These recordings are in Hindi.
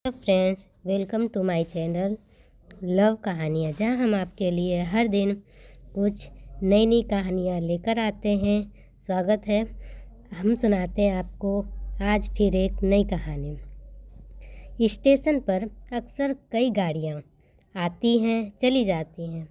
Friends, welcome to my channel love कहानियाँ, जहाँ हम आपके लिए हर दिन कुछ नई नई कहानियाँ लेकर आते हैं। स्वागत है। हम सुनाते हैं आपको आज फिर एक नई कहानी। स्टेशन पर अक्सर कई गाड़ियाँ आती हैं चली जाती हैं।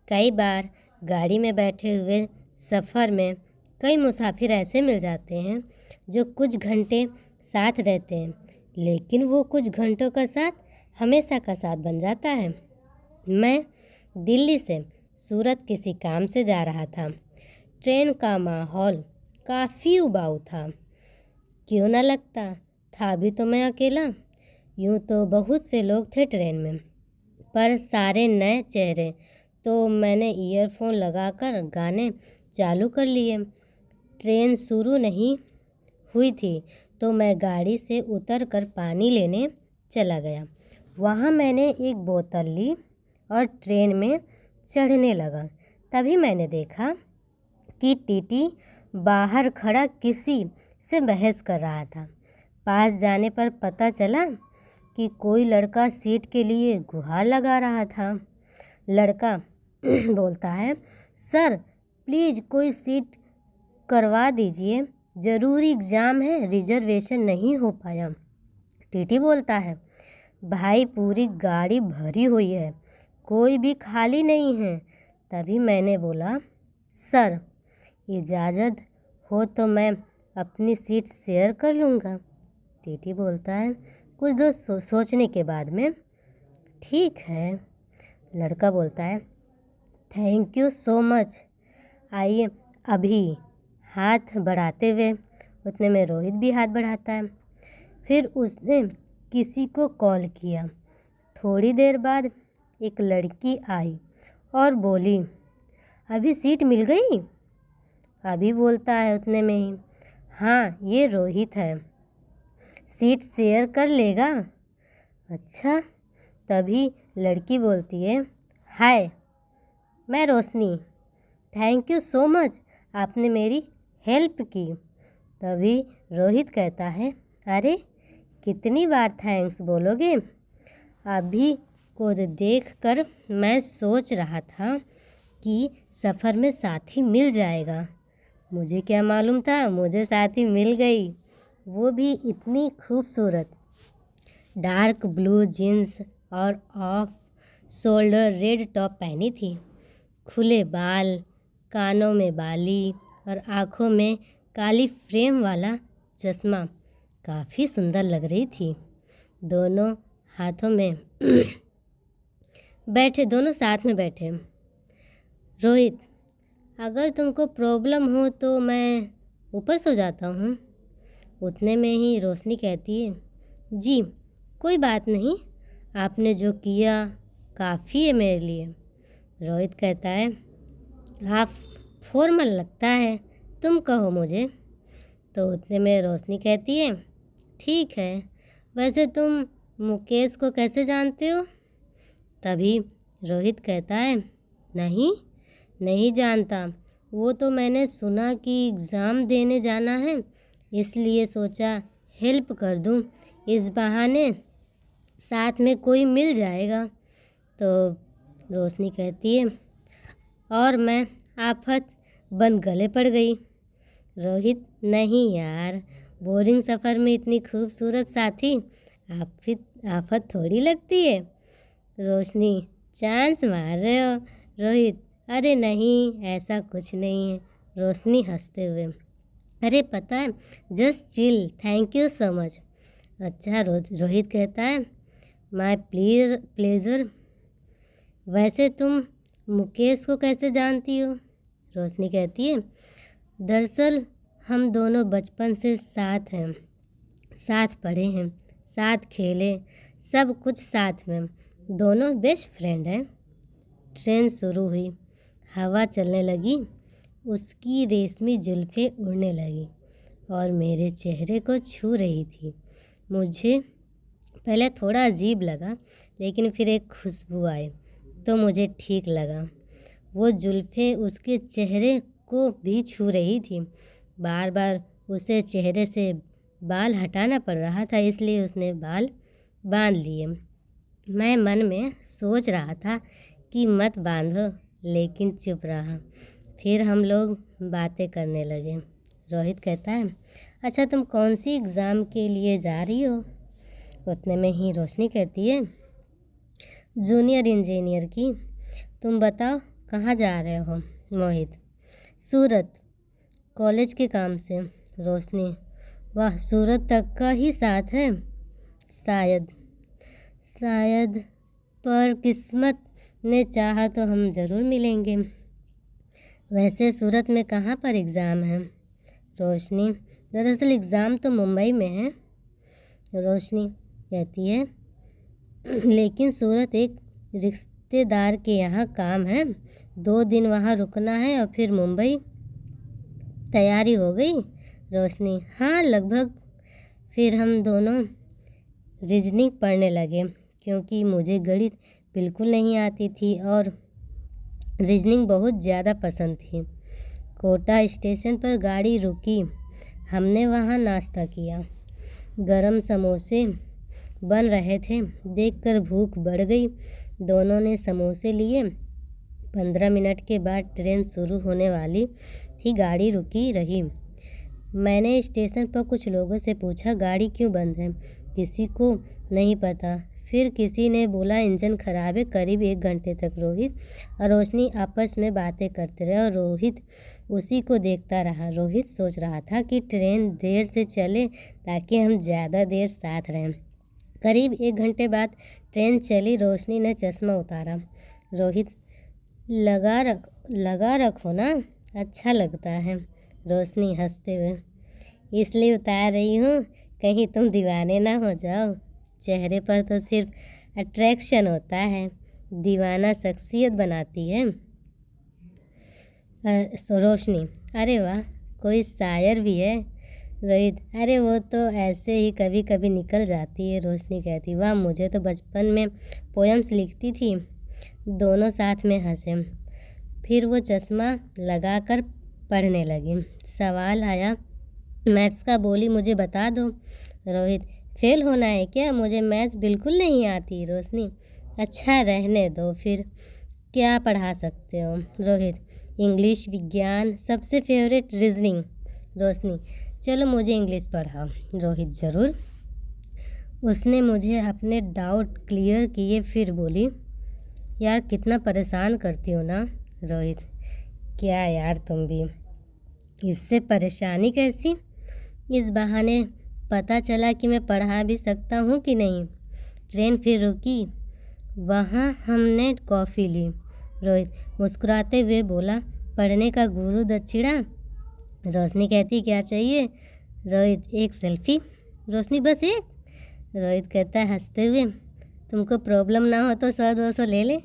कई बार गाड़ी में बैठे हुए सफ़र में कई मुसाफिर ऐसे मिल जाते हैं जो कुछ घंटे साथ रहते हैं, लेकिन वो कुछ घंटों का साथ हमेशा का साथ बन जाता है। मैं दिल्ली से सूरत किसी काम से जा रहा था। ट्रेन का माहौल काफ़ी उबाऊ था। क्यों ना लगता था भी तो मैं अकेला। यूँ तो बहुत से लोग थे ट्रेन में, पर सारे नए चेहरे। तो मैंने ईयरफोन लगाकर गाने चालू कर लिए। ट्रेन शुरू नहीं हुई थी तो मैं गाड़ी से उतरकर पानी लेने चला गया। वहाँ मैंने एक बोतल ली और ट्रेन में चढ़ने लगा। तभी मैंने देखा कि टीटी बाहर खड़ा किसी से बहस कर रहा था। पास जाने पर पता चला कि कोई लड़का सीट के लिए गुहार लगा रहा था। लड़का बोलता है, सर प्लीज़ कोई सीट करवा दीजिए, ज़रूरी एग्ज़ाम है, रिजर्वेशन नहीं हो पाया। टीटी बोलता है, भाई पूरी गाड़ी भरी हुई है, कोई भी खाली नहीं है। तभी मैंने बोला, सर इजाज़त हो तो मैं अपनी सीट शेयर कर लूँगा। टीटी बोलता है कुछ देर सोचने के बाद में, ठीक है। लड़का बोलता है, थैंक यू सो मच, आइए अभी। हाथ बढ़ाते हुए उतने में रोहित भी हाथ बढ़ाता है। फिर उसने किसी को कॉल किया। थोड़ी देर बाद एक लड़की आई और बोली, अभी सीट मिल गई? अभी बोलता है उतने में ही, हाँ ये रोहित है, सीट शेयर कर लेगा? अच्छा। तभी लड़की बोलती है, हाय मैं रोशनी, थैंक यू सो मच, आपने मेरी हेल्प की। तभी रोहित कहता है, अरे कितनी बार थैंक्स बोलोगे? अभी को देखकर मैं सोच रहा था कि सफ़र में साथी मिल जाएगा। मुझे क्या मालूम था, मुझे साथी मिल गई, वो भी इतनी खूबसूरत। डार्क ब्लू जीन्स और ऑफ शोल्डर रेड टॉप पहनी थी। खुले बाल, कानों में बाली और आँखों में काली फ्रेम वाला चश्मा, काफ़ी सुंदर लग रही थी। दोनों हाथों में दोनों साथ में बैठे। रोहित, अगर तुमको प्रॉब्लम हो तो मैं ऊपर सो जाता हूँ। उतने में ही रोशनी कहती है, जी कोई बात नहीं, आपने जो किया काफ़ी है मेरे लिए। रोहित कहता है, आप फॉर्मल लगता है, तुम कहो मुझे। तो उतने में रोशनी कहती है, ठीक है, वैसे तुम मुकेश को कैसे जानते हो? तभी रोहित कहता है, नहीं जानता, वो तो मैंने सुना कि एग्ज़ाम देने जाना है, इसलिए सोचा हेल्प कर दूं, इस बहाने साथ में कोई मिल जाएगा। तो रोशनी कहती है, और मैं आफत बन गले पड़ गई। रोहित, नहीं यार, बोरिंग सफ़र में इतनी खूबसूरत साथी आफत थोड़ी लगती है। रोशनी, चांस मार रहे हो। रोहित, अरे नहीं ऐसा कुछ नहीं है। रोशनी हंसते हुए, अरे पता है, just chill, thank you so much. अच्छा। रोहित कहता है, माय प्लेजर। वैसे तुम मुकेश को कैसे जानती हो? रोशनी कहती है, दरअसल हम दोनों बचपन से साथ हैं, साथ पढ़े हैं, साथ खेले, सब कुछ साथ में, दोनों बेस्ट फ्रेंड हैं। ट्रेन शुरू हुई, हवा चलने लगी, उसकी रेशमी जुल्फ़ें उड़ने लगी और मेरे चेहरे को छू रही थी। मुझे पहले थोड़ा अजीब लगा, लेकिन फिर एक खुशबू आई तो मुझे ठीक लगा। वो जुल्फ़ें उसके चेहरे को भी छू रही थी। बार बार उसे चेहरे से बाल हटाना पड़ रहा था, इसलिए उसने बाल बांध लिए। मैं मन में सोच रहा था कि मत बांधो, लेकिन चुप रहा। फिर हम लोग बातें करने लगे। रोहित कहता है, अच्छा तुम कौन सी एग्ज़ाम के लिए जा रही हो? उतने में ही रोशनी कहती है, जूनियर इंजीनियर की। तुम बताओ कहाँ जा रहे हो? मोहित, सूरत, कॉलेज के काम से। रोशनी, वाह, सूरत तक का ही साथ है। शायद पर किस्मत ने चाहा तो हम ज़रूर मिलेंगे। वैसे सूरत में कहाँ पर एग्ज़ाम है? रोशनी, दरअसल एग्ज़ाम तो मुंबई में है। रोशनी कहती है, लेकिन सूरत एक रिश्तेदार के यहाँ काम है, 2 दिन वहाँ रुकना है और फिर मुंबई। तैयारी हो गई? रोशनी, हाँ लगभग। फिर हम दोनों रीजनिंग पढ़ने लगे, क्योंकि मुझे गणित बिल्कुल नहीं आती थी और रीजनिंग बहुत ज़्यादा पसंद थी। कोटा स्टेशन पर गाड़ी रुकी। हमने वहाँ नाश्ता किया। गरम समोसे बन रहे थे, देखकर भूख बढ़ गई। दोनों ने समोसे लिए। 15 मिनट के बाद ट्रेन शुरू होने वाली थी। गाड़ी रुकी रही। मैंने स्टेशन पर कुछ लोगों से पूछा, गाड़ी क्यों बंद है? किसी को नहीं पता। फिर किसी ने बोला इंजन खराब है। करीब 1 घंटे तक रोहित और रोशनी आपस में बातें करते रहे और रोहित उसी को देखता रहा। रोहित सोच रहा था कि ट्रेन देर से चले ताकि हम ज़्यादा देर साथ रहें। करीब 1 घंटे बाद ट्रेन चली। रोशनी ने चश्मा उतारा। रोहित, लगा रखो ना, अच्छा लगता है। रोशनी हंसते हुए, इसलिए उतार रही हूँ, कहीं तुम दीवाने ना हो जाओ। चेहरे पर तो सिर्फ अट्रैक्शन होता है, दीवाना शख्सियत बनाती है। रोशनी, अरे वाह, कोई शायर भी है। रोहित, अरे वो तो ऐसे ही कभी कभी निकल जाती है। रोशनी कहती, वाह, मुझे तो बचपन में पोएम्स लिखती थी। दोनों साथ में हंसे। फिर वो चश्मा लगाकर पढ़ने लगी। सवाल आया मैथ्स का। बोली, मुझे बता दो। रोहित, फेल होना है क्या? मुझे मैथ्स बिल्कुल नहीं आती। रोशनी, अच्छा रहने दो, फिर क्या पढ़ा सकते हो? रोहित, इंग्लिश, विज्ञान, सबसे फेवरेट रीजनिंग। रोशनी, चलो मुझे इंग्लिश पढ़ाओ। रोहित, ज़रूर। उसने मुझे अपने डाउट क्लियर किए। फिर बोली, यार कितना परेशान करती हो ना। रोहित, क्या यार तुम भी, इससे परेशानी कैसी? इस बहाने पता चला कि मैं पढ़ा भी सकता हूँ कि नहीं। ट्रेन फिर रुकी। वहाँ हमने कॉफ़ी ली। रोहित मुस्कुराते हुए बोला, पढ़ने का गुरु दक्षिणा। रोशनी कहती, क्या चाहिए? रोहित, एक सेल्फी। रोशनी, बस एक? रोहित कहता है हंसते हुए, तुमको प्रॉब्लम ना हो तो 100-200 ले ले।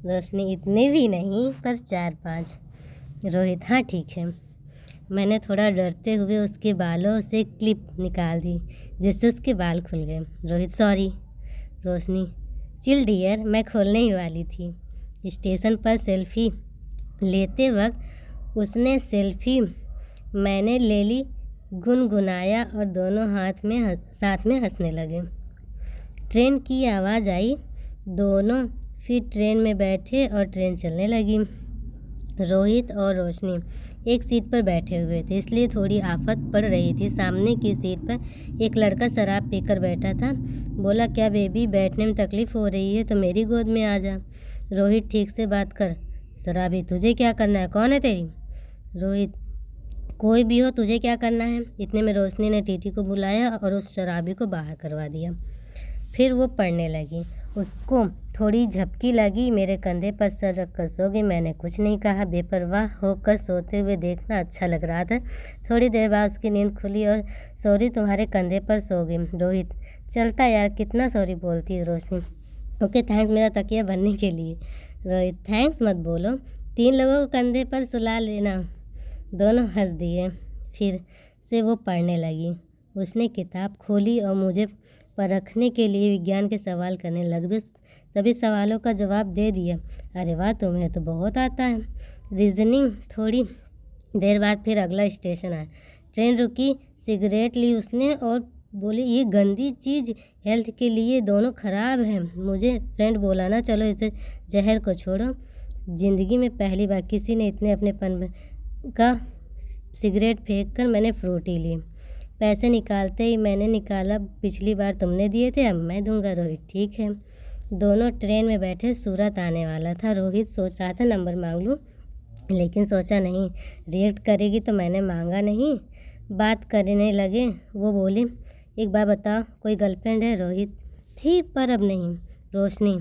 रोशनी, इतने भी नहीं, पर 4-5। रोहित, हाँ ठीक है। मैंने थोड़ा डरते हुए उसके बालों से क्लिप निकाल दी, जिससे उसके बाल खुल गए। रोहित, सॉरी। रोशनी, चिल डियर, मैं खोलने ही वाली थी। स्टेशन पर सेल्फी लेते वक्त उसने सेल्फी मैंने ले ली। गुनगुनाया और दोनों साथ में हंसने लगे। ट्रेन की आवाज़ आई। दोनों फिर ट्रेन में बैठे और ट्रेन चलने लगी। रोहित और रोशनी एक सीट पर बैठे हुए थे, इसलिए थोड़ी आफत पड़ रही थी। सामने की सीट पर एक लड़का शराब पीकर बैठा था। बोला, क्या बेबी, बैठने में तकलीफ़ हो रही है तो मेरी गोद में आ जा। रोहित, ठीक से बात कर। शराबी, तुझे क्या करना है? कौन है तेरी? रोहित, कोई भी हो, तुझे क्या करना है? इतने में रोशनी ने टीटी को बुलाया और उस शराबी को बाहर करवा दिया। फिर वो पढ़ने लगी। उसको थोड़ी झपकी लगी। मेरे कंधे पर सर रख कर सो गई। मैंने कुछ नहीं कहा। बेपरवाह होकर सोते हुए देखना अच्छा लग रहा था। थोड़ी देर बाद उसकी नींद खुली और सॉरी, तुम्हारे कंधे पर सो गई। रोहित, चलता यार, कितना सॉरी बोलती है। रोशनी, ओके थैंक्स मेरा तकिया बनने के लिए। रोहित, थैंक्स मत बोलो, 3 लोगों को कंधे पर सुला लेना। दोनों हंस दिए। फिर से वो पढ़ने लगी। उसने किताब खोली और मुझे परखने के लिए विज्ञान के सवाल करने लगी। सभी सवालों का जवाब दे दिया। अरे वाह, तुम्हें तो बहुत आता है। रीजनिंग। थोड़ी देर बाद फिर अगला स्टेशन आया। ट्रेन रुकी। सिगरेट ली उसने और बोली, ये गंदी चीज़ हेल्थ के लिए दोनों ख़राब हैं। मुझे फ्रेंड बोला ना, चलो इसे जहर को छोड़ो। ज़िंदगी में पहली बार किसी ने इतने अपनेपन का सिगरेट फेंक कर मैंने फ्रूटी ली। पैसे निकालते ही मैंने निकाला, पिछली बार तुमने दिए थे, अब मैं दूंगा। रोहित ठीक है। दोनों ट्रेन में बैठे, सूरत आने वाला था। रोहित सोच रहा था नंबर मांग लूँ, लेकिन सोचा नहीं, रिएक्ट करेगी तो मैंने मांगा नहीं। बात करने लगे। वो बोली, एक बार बताओ, कोई गर्लफ्रेंड है? रोहित थी पर अब नहीं। रोशनी,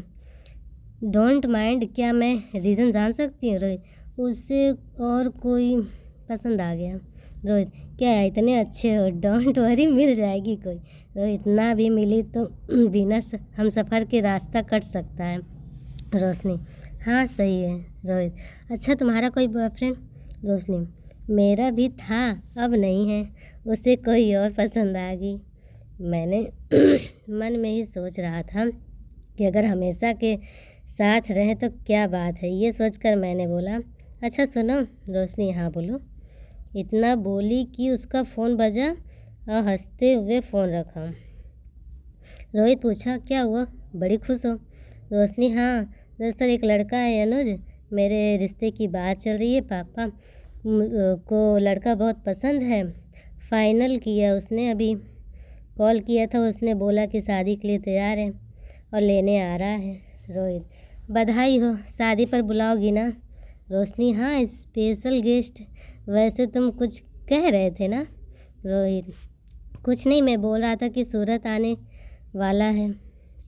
डोंट माइंड, क्या मैं रीज़न जान सकती हूँ? रोहित, उससे और कोई पसंद आ गया। रोहित, क्या इतने अच्छे हो? डोंट वरी, मिल जाएगी कोई। रोहित, ना भी मिली तो बिना हम सफ़र के रास्ता कट सकता है। रोशनी, हाँ सही है। रोहित, अच्छा तुम्हारा कोई बॉयफ्रेंड? रोशनी, मेरा भी था, अब नहीं है, उसे कोई और पसंद आ गई। मैंने मन में ही सोच रहा था कि अगर हमेशा के साथ रहें तो क्या बात है। ये सोचकर मैंने बोला, अच्छा सुनो। रोशनी, हाँ बोलो। इतना बोली कि उसका फ़ोन बजा और हंसते हुए फ़ोन रखा। रोहित पूछा, क्या हुआ, बड़ी खुश हो? रोशनी, हाँ दरअसल एक लड़का है अनुज, मेरे रिश्ते की बात चल रही है। पापा को लड़का बहुत पसंद है, फाइनल किया उसने। अभी कॉल किया था, उसने बोला कि शादी के लिए तैयार है और लेने आ रहा है। रोहित, बधाई हो, शादी पर बुलाओगी ना? रोशनी, हाँ स्पेशल गेस्ट। वैसे तुम कुछ कह रहे थे ना? रोहित, कुछ नहीं, मैं बोल रहा था कि सूरत आने वाला है।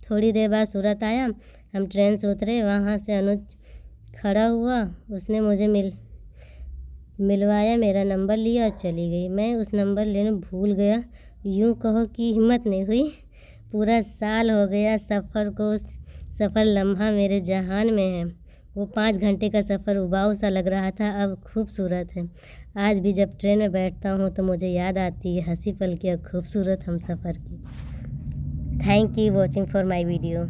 थोड़ी देर बाद सूरत आया, हम ट्रेन से उतरे। वहाँ से अनुज खड़ा हुआ, उसने मुझे मिलवाया, मेरा नंबर लिया और चली गई। मैं उस नंबर लेने भूल गया, यूँ कहो कि हिम्मत नहीं हुई। पूरा साल हो गया सफ़र को, सफ़र लम्हा मेरे जहान में है। वो 5 घंटे का सफ़र उबाऊ सा लग रहा था, अब खूबसूरत है। आज भी जब ट्रेन में बैठता हूँ तो मुझे याद आती है हंसी पल की और खूबसूरत हम सफ़र की। Thank you watching for my video.